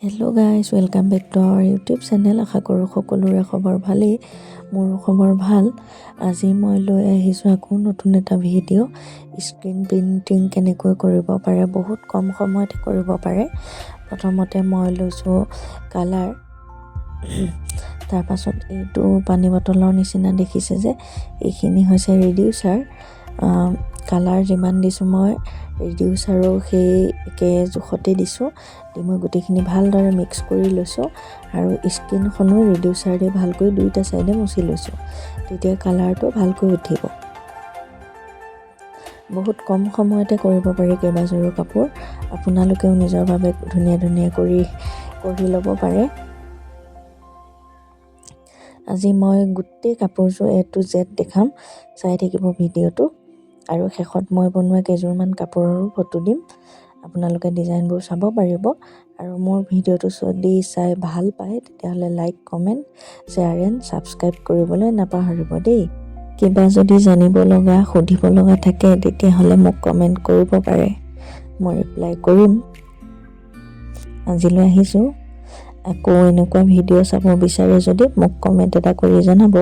Hello' guys, welcome back to our YouTube channel. আশা কৰোঁ সকলোৰে খবৰ ভালেই। মোৰো খবৰ ভাল। আজি মই লৈ আহিছোঁ আকৌ নতুন এটা ভিডিঅ'। স্ক্ৰীণ প্ৰিণ্টিং কেনেকৈ কৰিব পাৰে, বহুত কম সময়তে কৰিব পাৰে। প্ৰথমতে মই লৈছোঁ কালাৰ। তাৰপাছত এইটো পানী বটলৰ নিচিনা দেখিছে যে, এইখিনি হৈছে ৰিডিউচাৰ। কালাৰ যিমান দিছোঁ মই ৰিডিউচাৰো সেই একে জোখতে দিছোঁ। মই গোটেইখিনি ভালদৰে মিক্স কৰি লৈছোঁ আৰু স্কিনখনো ৰিডিউচাৰ দি ভালকৈ দুইটা চাইডে মুচি লৈছোঁ, তেতিয়া কালাৰটো ভালকৈ উঠিব। বহুত কম সময়তে কৰিব পাৰি কেইবাযোৰো কাপোৰ। আপোনালোকেও নিজৰ বাবে ধুনীয়া কৰি ল'ব পাৰে। আজি মই গোটেই কাপোৰযোৰ A to Z দেখাম, চাই থাকিব ভিডিঅ'টো। আৰু শেষত মই বনোৱা কেইযোৰমান কাপোৰৰো ফটো দিম, আপোনালোকে ডিজাইনবোৰ চাব পাৰিব। আৰু মোৰ ভিডিঅ'টো যদি চাই ভাল পায় তেতিয়াহ'লে like, comment, share and subscribe কৰিবলৈ নাপাহৰিব দেই। কিবা যদি জানিব লগা, সুধিব লগা থাকে তেতিয়াহ'লে মোক কমেণ্ট কৰিব পাৰে, মই ৰিপ্লাই কৰিম। আজিলৈ আহিছোঁ। আকৌ এনেকুৱা ভিডিঅ' চাব বিচাৰে যদি মোক কমেণ্ট এটা কৰি জনাব।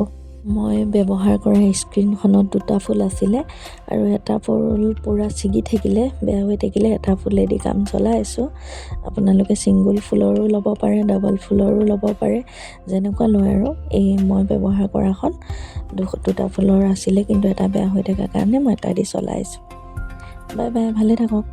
মই ব্যৱহাৰ কৰা স্ক্ৰীণখনত দুটা ফুল আছিলে আৰু এটা ফুল পূৰা ছিগি থাকিলে, বেয়া হৈ থাকিলে। এটা ফুলেদি কাম চলাই আছোঁ। আপোনালোকে ছিংগুল ফুলৰো ল'ব পাৰে, ডাবল ফুলৰো ল'ব পাৰে, যেনেকুৱা লয় আৰু। এই মই ব্যৱহাৰ কৰাখন দুটা ফুলৰ আছিলে, কিন্তু এটা বেয়া হৈ থকাৰ কাৰণে মই এটা দি চলাই আছোঁ। বাই বাই, ভালে থাকক।